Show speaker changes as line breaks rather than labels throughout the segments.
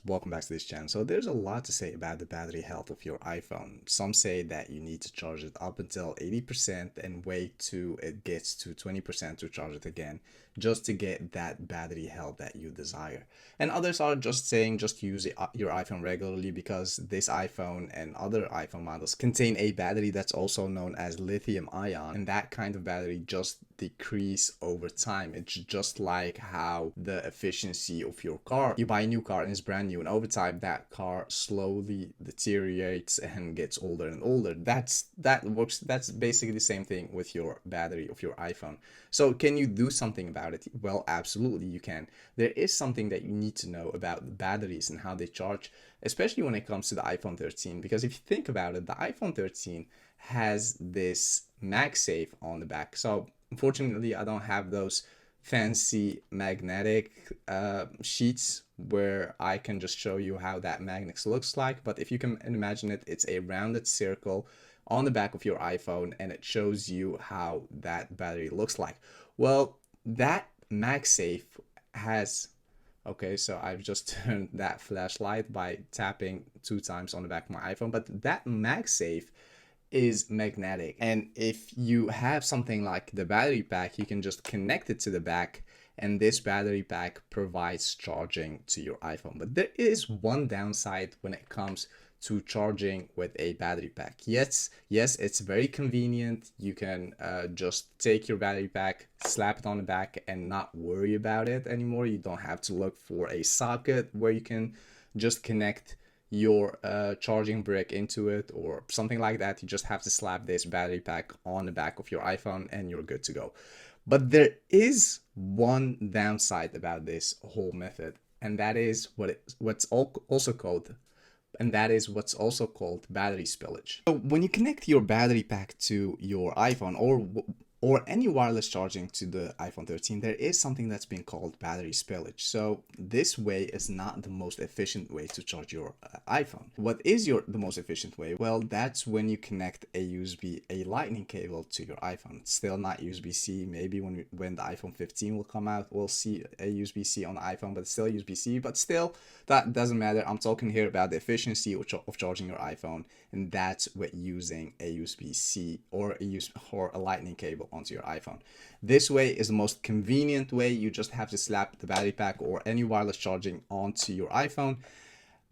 welcome back to this channel. So there's a lot to say about the battery health of your iPhone. Some say that you need to charge it up until 80% and wait till it gets to 20% to charge it again, just to get that battery health that you desire. And others are just saying just use your iPhone regularly, because this iPhone and other iPhone models contain a battery that's also known as lithium ion, and that kind of battery just decrease over time. It's just like how the efficiency of your car, you buy a new car and it's brand new, and over time that car slowly deteriorates and gets older and older. That's basically the same thing with your battery of your iPhone. So can you do something about it? Well, absolutely you can. There is something that you need to know about batteries and how they charge, especially when it comes to the iPhone 13, because if you think about it, the iPhone 13 has this MagSafe on the back. So unfortunately, I don't have those fancy magnetic sheets where I can just show you how that magnet looks like. But if you can imagine it, it's a rounded circle on the back of your iPhone, and it shows you how that battery looks like. Well, that MagSafe has... Okay, so I've just turned that flashlight by tapping 2 times on the back of my iPhone, but that MagSafe is magnetic, and if you have something like the battery pack, you can just connect it to the back, and this battery pack provides charging to your iPhone. But there is one downside when it comes to charging with a battery pack. Yes, it's very convenient. You can just take your battery pack, slap it on the back, and not worry about it anymore. You don't have to look for a socket where you can just connect your charging brick into it or something like that. You just have to slap this battery pack on the back of your iPhone and you're good to go. But there is one downside about this whole method, and that is what's also called battery spillage. So when you connect your battery pack to your iPhone or any wireless charging to the iPhone 13, there is something that's being called battery spillage. So this way is not the most efficient way to charge your iPhone. What is the most efficient way? Well, that's when you connect a lightning cable to your iPhone. It's still not USB-C. Maybe when the iPhone 15 will come out, we'll see a USB-C on the iPhone, but it's still USB-C. But still, that doesn't matter. I'm talking here about the efficiency of charging your iPhone, and that's with using a USB-C or a lightning cable onto your iPhone. This way is the most convenient way. You just have to slap the battery pack or any wireless charging onto your iPhone,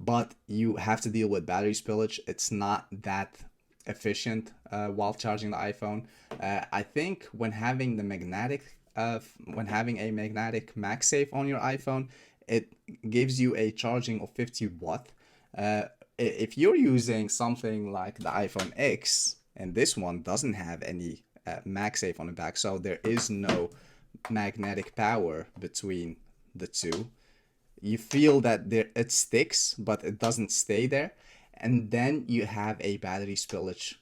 but you have to deal with battery spillage. It's not that efficient while charging the iPhone. I think when having a magnetic MagSafe on your iPhone, it gives you a charging of 50 watt. If you're using something like the iPhone X, and this one doesn't have any MagSafe on the back, so there is no magnetic power between the two, you feel that it sticks, but it doesn't stay there. And then you have a battery spillage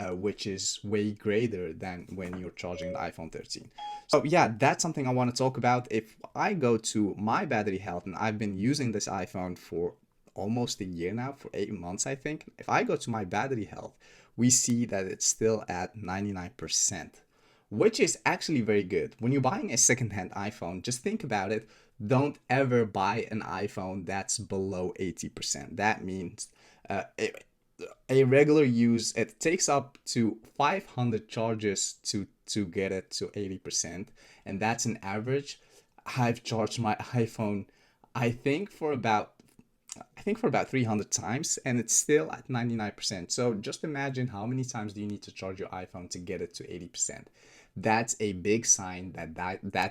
which is way greater than when you're charging the iPhone 13. So yeah, that's something I want to talk about. If I go to my battery health, and I've been using this iPhone for almost a year now, for 8 months I think. If I go to my battery health, we see that it's still at 99%, which is actually very good. When you're buying a secondhand iPhone, just think about it. Don't ever buy an iPhone that's below 80%. That means a regular use, it takes up to 500 charges to get it to 80%, and that's an average. I've charged my iPhone I think for about 300 times, and it's still at 99%. So just imagine how many times do you need to charge your iPhone to get it to 80%. That's a big sign that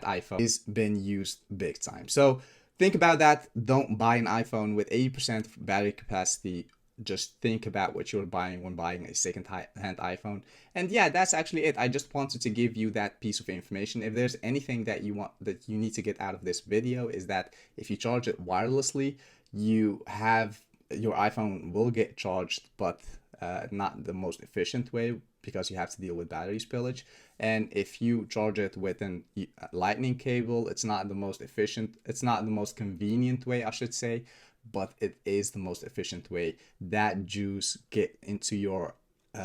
iPhone has been used big time. So think about that. Don't buy an iPhone with 80% battery capacity. Just think about what you're buying when buying a second-hand iPhone. And yeah, that's actually it. I just wanted to give you that piece of information. If there's anything that you need to get out of this video, is that if you charge it wirelessly, your iPhone will get charged, but not the most efficient way, because you have to deal with battery spillage. And if you charge it with a lightning cable, it's not the most efficient, it's not the most convenient way, I should say, but it is the most efficient way. That juice get into your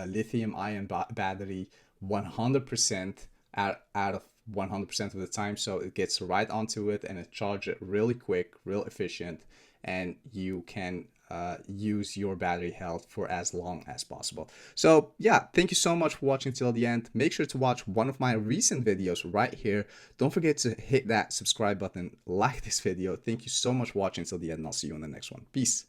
lithium ion battery 100% out of 100% of the time, so it gets right onto it and it charges it really quick, real efficient, and you can use your battery health for as long as possible. So yeah, thank you so much for watching till the end. Make sure to watch one of my recent videos right here. Don't forget to hit that subscribe button, like this video. Thank you so much for watching till the end, and I'll see you in the next one. Peace.